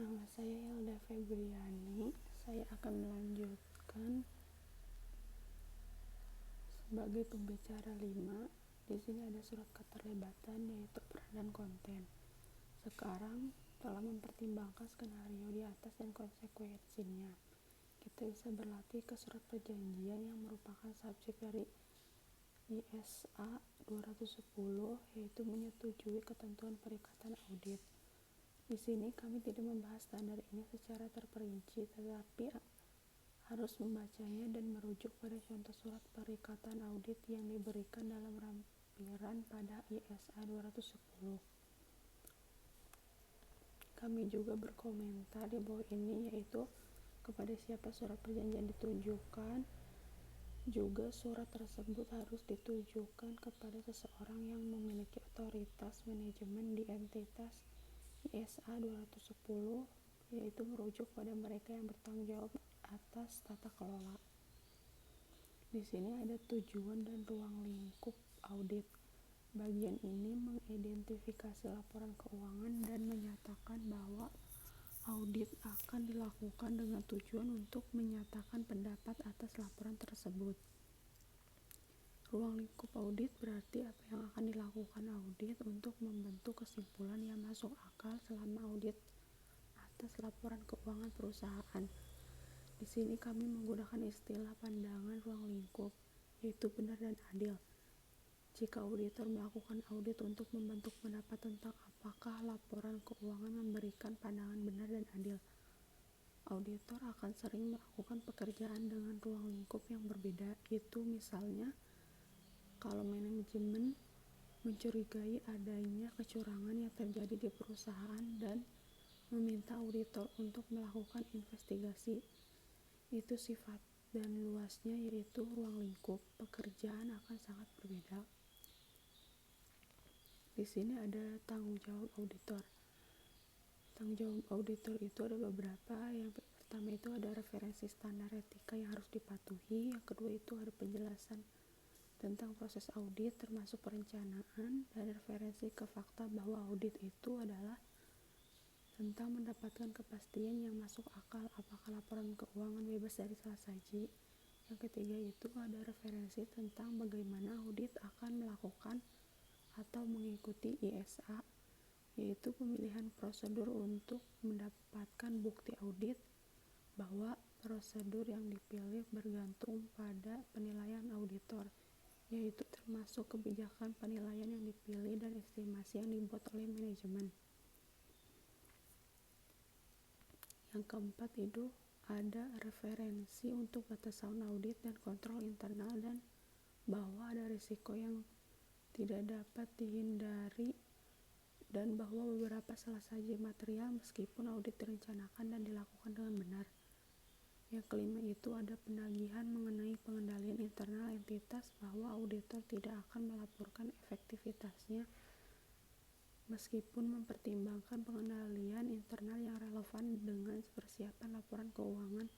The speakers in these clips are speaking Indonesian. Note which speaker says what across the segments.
Speaker 1: Nama saya Hilda Febriani. Saya akan melanjutkan sebagai pembicara 5. Di sini ada surat keterlibatan, yaitu peran dan konten. Sekarang telah mempertimbangkan skenario di atas dan konsekuensinya, kita bisa berlatih ke surat perjanjian yang merupakan subjek dari ISA 210, yaitu menyetujui ketentuan perikatan audit. Di sini kami tidak membahas standar ini secara terperinci, tetapi harus membacanya dan merujuk pada contoh surat perikatan audit yang diberikan dalam lampiran pada ISA 210. Kami juga berkomentar di bawah ini, yaitu kepada siapa surat perjanjian ditujukan. Juga surat tersebut harus ditujukan kepada seseorang yang memiliki otoritas manajemen di entitas ISA 210, yaitu merujuk pada mereka yang bertanggung jawab atas tata kelola. Di sini ada tujuan dan ruang lingkup audit. Bagian ini mengidentifikasi laporan keuangan dan menyatakan bahwa audit akan dilakukan dengan tujuan untuk menyatakan pendapat atas laporan tersebut. Ruang lingkup audit berarti apa yang akan dilakukan audit untuk membentuk kesimpulan yang masuk akal selama audit atas laporan keuangan perusahaan. Di sini kami menggunakan istilah pandangan ruang lingkup, yaitu benar dan adil. Jika auditor melakukan audit untuk membentuk pendapat tentang apakah laporan keuangan memberikan pandangan benar dan adil, auditor akan sering melakukan pekerjaan dengan ruang lingkup yang berbeda. Itu misalnya kalau manajemen mencurigai adanya kecurangan yang terjadi di perusahaan dan meminta auditor untuk melakukan investigasi. Itu sifat dan luasnya, yaitu ruang lingkup pekerjaan akan sangat berbeda. Di sini ada tanggung jawab auditor. Tanggung jawab auditor itu ada beberapa. Yang pertama itu ada referensi standar etika yang harus dipatuhi. Yang kedua itu ada penjelasan tentang proses audit termasuk perencanaan, dan referensi ke fakta bahwa audit itu adalah tentang mendapatkan kepastian yang masuk akal apakah laporan keuangan bebas dari salah saji. Yang ketiga itu ada referensi tentang bagaimana audit akan melakukan atau mengikuti ISA, yaitu pemilihan prosedur untuk mendapatkan bukti audit, bahwa prosedur yang dipilih bergantung pada penilaian auditor, yaitu termasuk kebijakan penilaian yang dipilih dan estimasi yang dibuat oleh manajemen. Yang keempat itu ada referensi untuk batasan audit dan kontrol internal, dan bahwa ada risiko yang tidak dapat dihindari dan bahwa beberapa salah saji material meskipun audit direncanakan dan dilakukan dengan benar. Yang kelima itu ada penagihan mengenai pengendalian internal entitas, bahwa auditor tidak akan melaporkan efektivitasnya meskipun mempertimbangkan pengendalian internal yang relevan dengan persiapan laporan keuangan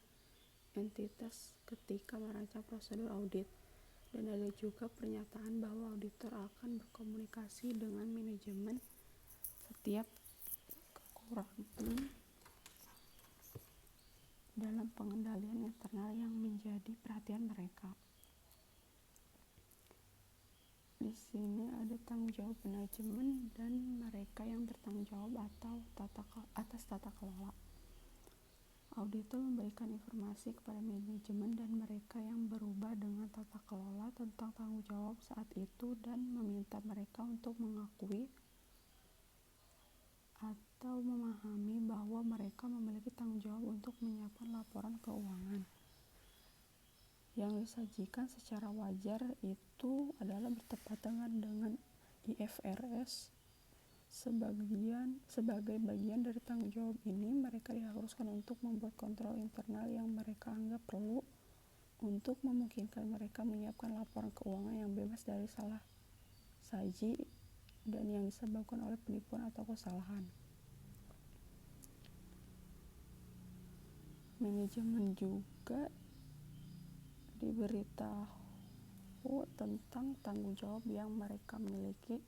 Speaker 1: entitas ketika merancang prosedur audit. Dan ada juga pernyataan bahwa auditor akan berkomunikasi dengan manajemen setiap kekurangan dalam pengendalian internal yang menjadi perhatian mereka. Di sini ada tanggung jawab manajemen dan mereka yang bertanggung jawab atas tata kelola. Auditor memberikan informasi kepada manajemen dan mereka yang berubah dengan tata kelola tentang tanggung jawab saat itu, dan meminta mereka untuk mengakui atau memahami bahwa mereka memiliki tanggung jawab untuk menyiapkan laporan keuangan. Yang disajikan secara wajar itu adalah bertepatan dengan IFRS. Sebagai bagian dari tanggung jawab ini, mereka diharuskan untuk membuat kontrol internal yang mereka anggap perlu untuk memungkinkan mereka menyiapkan laporan keuangan yang bebas dari salah saji dan yang disebabkan oleh penipuan atau kesalahan. Manajemen juga diberitahu tentang tanggung jawab yang mereka miliki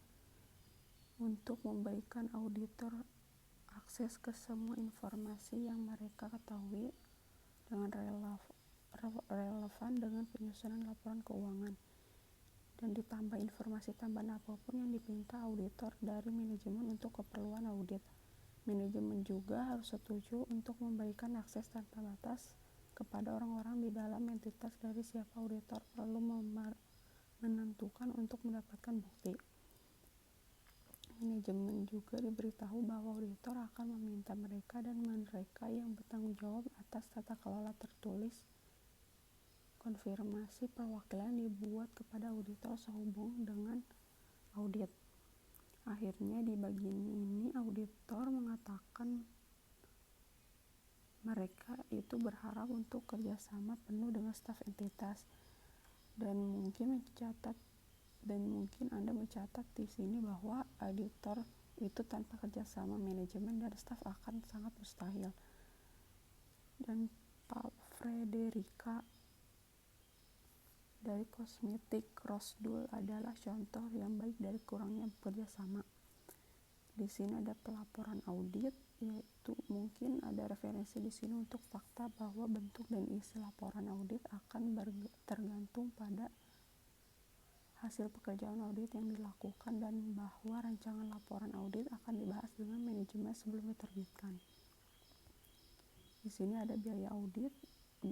Speaker 1: untuk memberikan auditor akses ke semua informasi yang mereka ketahui dengan relevan dengan penyusunan laporan keuangan, dan ditambah informasi tambahan apapun yang diminta auditor dari manajemen untuk keperluan audit. Manajemen juga harus setuju untuk memberikan akses tanpa batas kepada orang-orang di dalam entitas dari siapa auditor perlu menentukan untuk mendapatkan bukti. Manajemen juga diberitahu bahwa auditor akan meminta mereka dan mereka yang bertanggung jawab atas tata kelola tertulis konfirmasi perwakilan dibuat kepada auditor sehubung dengan audit. Akhirnya di bagian ini auditor mengatakan mereka itu berharap untuk kerjasama penuh dengan staf entitas, dan mungkin Anda mencatat di sini bahwa auditor itu tanpa kerjasama manajemen dan staf akan sangat mustahil. Dan Pak Frederica dari Kosmetik Rosdul adalah contoh yang baik dari kurangnya kerjasama. Di sini ada pelaporan audit, yaitu mungkin ada referensi di sini untuk fakta bahwa bentuk dan isi laporan audit akan tergantung pada hasil pekerjaan audit yang dilakukan, dan bahwa rancangan laporan audit akan dibahas dengan manajemen sebelum diterbitkan. Di sini ada biaya audit,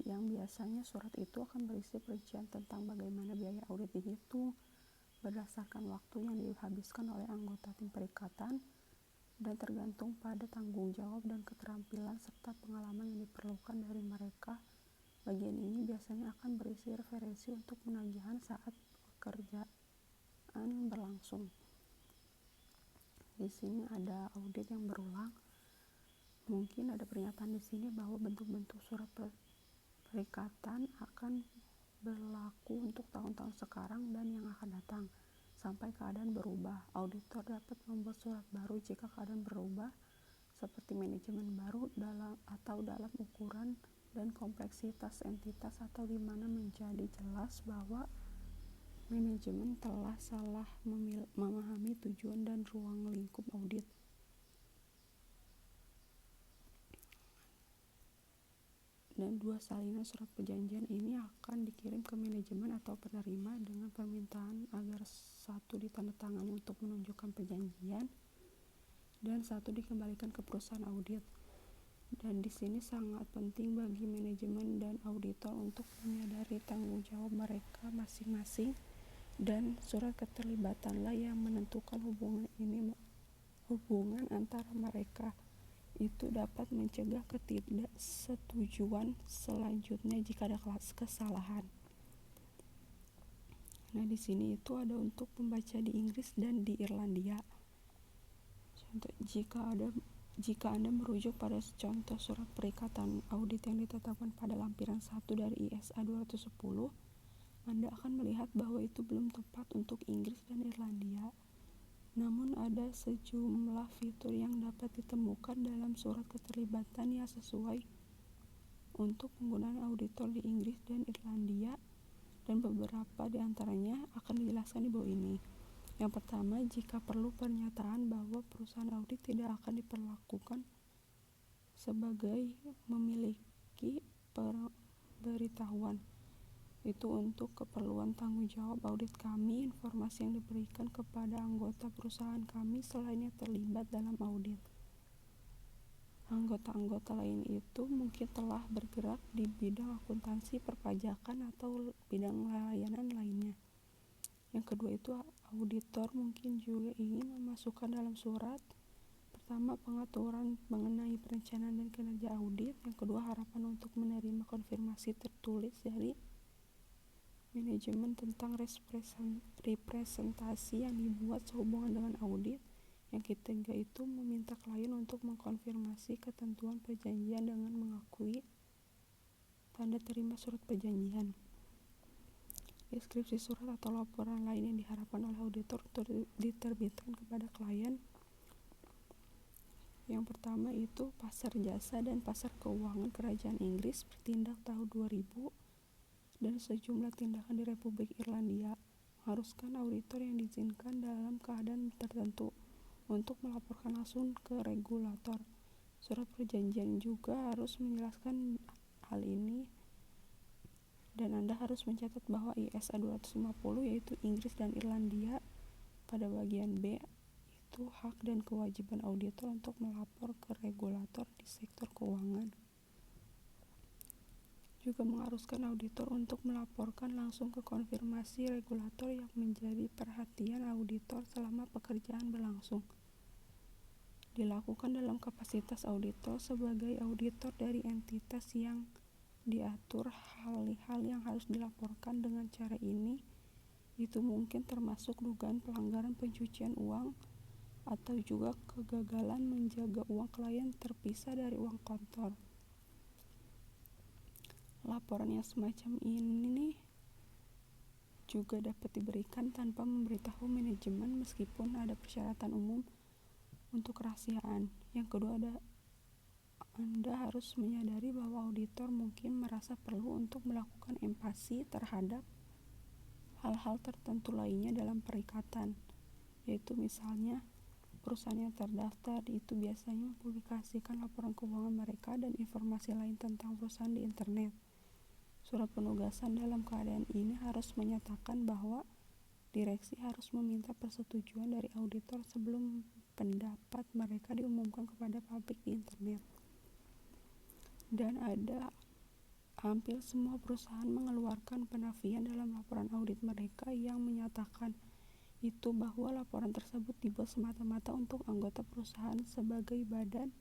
Speaker 1: yang biasanya surat itu akan berisi perincian tentang bagaimana biaya audit dihitung berdasarkan waktu yang dihabiskan oleh anggota tim perikatan, dan tergantung pada tanggung jawab dan keterampilan serta pengalaman yang diperlukan dari mereka. Bagian ini biasanya akan berisi referensi untuk penagihan saat pekerjaan berlangsung. Di sini ada audit yang berulang. Mungkin ada pernyataan di sini bahwa bentuk-bentuk surat perikatan akan berlaku untuk tahun-tahun sekarang dan yang akan datang sampai keadaan berubah. Auditor dapat membuat surat baru jika keadaan berubah, seperti manajemen baru dalam ukuran dan kompleksitas entitas, atau di mana menjadi jelas bahwa manajemen telah salah memahami tujuan dan ruang lingkup audit. Dan dua salinan surat perjanjian ini akan dikirim ke manajemen atau penerima dengan permintaan agar satu ditandatangani untuk menunjukkan perjanjian dan satu dikembalikan ke perusahaan audit. Dan di sini sangat penting bagi manajemen dan auditor untuk menyadari tanggung jawab mereka masing-masing, dan surat keterlibatanlah yang menentukan hubungan antara mereka itu dapat mencegah ketidaksetujuan selanjutnya jika ada kesalahan. Nah, di sini itu ada untuk pembaca di Inggris dan di Irlandia. Contoh, jika Anda merujuk pada contoh surat perikatan audit yang ditetapkan pada lampiran 1 dari ISA 210, Anda akan melihat bahwa itu belum tepat untuk Inggris dan Irlandia. Namun ada sejumlah fitur yang dapat ditemukan dalam surat keterlibatan yang sesuai untuk penggunaan auditor di Inggris dan Irlandia, dan beberapa di antaranya akan dijelaskan di bawah ini. Yang pertama, jika perlu pernyataan bahwa perusahaan audit tidak akan diperlakukan sebagai memiliki pemberitahuan. Itu untuk keperluan tanggung jawab audit kami, informasi yang diberikan kepada anggota perusahaan kami selain yang terlibat dalam audit. Anggota-anggota lain itu mungkin telah bergerak di bidang akuntansi, perpajakan, atau bidang layanan lainnya. Yang kedua itu auditor mungkin juga ingin memasukkan dalam surat pertama pengaturan mengenai perencanaan dan kinerja audit, yang kedua harapan untuk menerima konfirmasi tertulis dari manajemen tentang representasi yang dibuat sehubungan dengan audit. Yang ketiga itu meminta klien untuk mengkonfirmasi ketentuan perjanjian dengan mengakui tanda terima surat perjanjian. Deskripsi surat atau laporan lain yang diharapkan oleh auditor untuk diterbitkan kepada klien. Yang pertama itu pasar jasa dan pasar keuangan kerajaan Inggris bertindak tahun 2000 dan sejumlah tindakan di Republik Irlandia mengharuskan auditor yang diizinkan dalam keadaan tertentu untuk melaporkan langsung ke regulator. Surat perjanjian juga harus menjelaskan hal ini, dan Anda harus mencatat bahwa ISA 250 yaitu Inggris dan Irlandia pada bagian B itu hak dan kewajiban auditor untuk melapor ke regulator di sektor keuangan. Juga mengharuskan auditor untuk melaporkan langsung ke konfirmasi regulator yang menjadi perhatian auditor selama pekerjaan berlangsung. Dilakukan dalam kapasitas auditor sebagai auditor dari entitas yang diatur. Hal-hal yang harus dilaporkan dengan cara ini itu mungkin termasuk dugaan pelanggaran pencucian uang atau juga kegagalan menjaga uang klien terpisah dari uang kotor. Laporan yang semacam ini juga dapat diberikan tanpa memberitahu manajemen meskipun ada persyaratan umum untuk kerahasiaan. Yang kedua, Anda harus menyadari bahwa auditor mungkin merasa perlu untuk melakukan empati terhadap hal-hal tertentu lainnya dalam perikatan, yaitu misalnya perusahaan yang terdaftar itu biasanya mempublikasikan laporan keuangan mereka dan informasi lain tentang perusahaan di internet. Surat penugasan dalam keadaan ini harus menyatakan bahwa direksi harus meminta persetujuan dari auditor sebelum pendapat mereka diumumkan kepada publik di internet. Dan hampir semua perusahaan mengeluarkan penafian dalam laporan audit mereka yang menyatakan itu bahwa laporan tersebut dibuat semata-mata untuk anggota perusahaan sebagai badan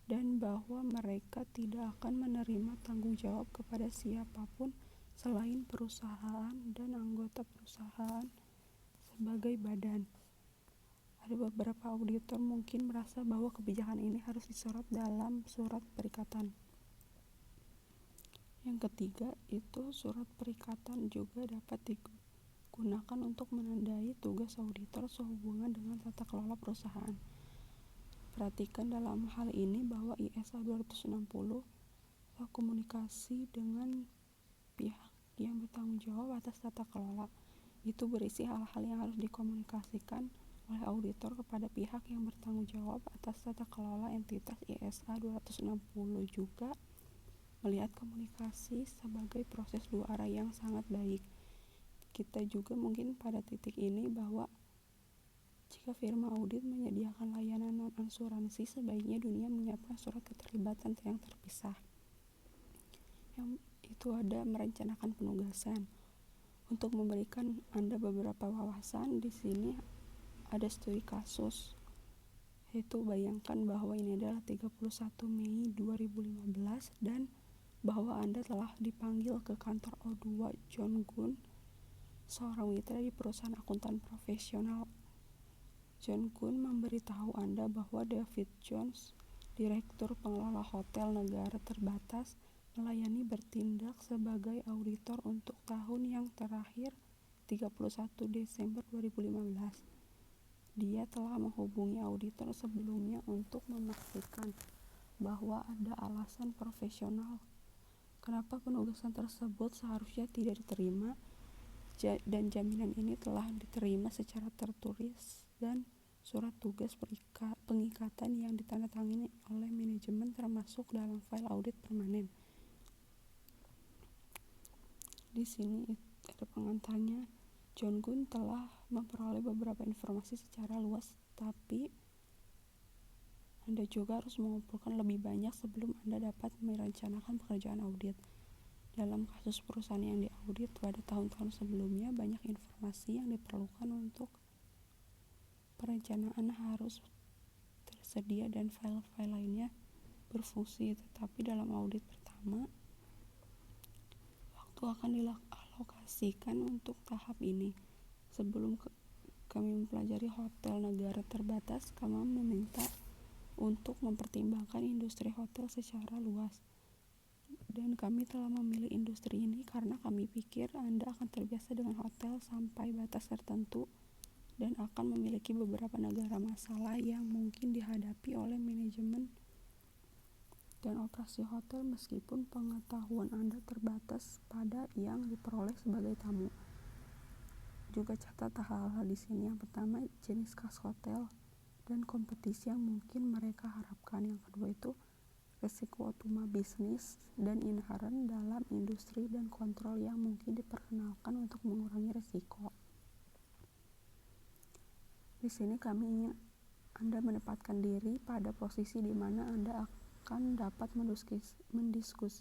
Speaker 1: dan bahwa mereka tidak akan menerima tanggung jawab kepada siapapun selain perusahaan dan anggota perusahaan sebagai badan. Ada beberapa auditor mungkin merasa bahwa kebijakan ini harus disorot dalam surat perikatan. Yang ketiga, itu surat perikatan juga dapat digunakan untuk menandai tugas auditor sehubungan dengan tata kelola perusahaan. Perhatikan dalam hal ini bahwa ISA 260 atau komunikasi dengan pihak yang bertanggung jawab atas tata kelola itu berisi hal-hal yang harus dikomunikasikan oleh auditor kepada pihak yang bertanggung jawab atas tata kelola entitas. ISA 260 juga melihat komunikasi sebagai proses dua arah yang sangat baik. Kita juga mungkin pada titik ini bahwa jika firma audit menyediakan layanan non-asuransi, sebaiknya dunia menyiapkan surat keterlibatan yang terpisah. Yang itu ada merencanakan penugasan. Untuk memberikan Anda beberapa wawasan, di sini ada studi kasus. Yaitu bayangkan bahwa ini adalah 31 Mei 2015 dan bahwa Anda telah dipanggil ke kantor O2 John Gunn, seorang mitra di perusahaan akuntan profesional. John Gunn memberitahu Anda bahwa David Jones, direktur pengelola hotel negara terbatas, melayani bertindak sebagai auditor untuk tahun yang terakhir 31 Desember 2015. Dia telah menghubungi auditor sebelumnya untuk memastikan bahwa ada alasan profesional kenapa penugasan tersebut seharusnya tidak diterima, dan jaminan ini telah diterima secara tertulis dan surat tugas pengikatan yang ditandatangani oleh manajemen termasuk dalam file audit permanen. Di sini ada pengantarnya. John Gunn telah memperoleh beberapa informasi secara luas, tapi Anda juga harus mengumpulkan lebih banyak sebelum Anda dapat merencanakan pekerjaan audit. Dalam kasus perusahaan yang diaudit pada tahun-tahun sebelumnya, banyak informasi yang diperlukan untuk perencanaan harus tersedia dan file-file lainnya berfungsi, tetapi dalam audit pertama, waktu akan dialokasikan untuk tahap ini. Sebelum kami mempelajari hotel negara terbatas, kami meminta untuk mempertimbangkan industri hotel secara luas. Dan kami telah memilih industri ini karena kami pikir Anda akan terbiasa dengan hotel sampai batas tertentu dan akan memiliki beberapa negara masalah yang mungkin dihadapi oleh manajemen dan operasi hotel meskipun pengetahuan Anda terbatas pada yang diperoleh sebagai tamu. Juga catat hal-hal di sini. Yang pertama, jenis khas hotel. dan kompetisi yang mungkin mereka harapkan. Yang kedua itu risiko utama bisnis dan inherent dalam industri dan kontrol yang mungkin diperkenalkan untuk mengurangi risiko. Di sini kami ingin Anda menempatkan diri pada posisi di mana Anda akan dapat mendiskusikan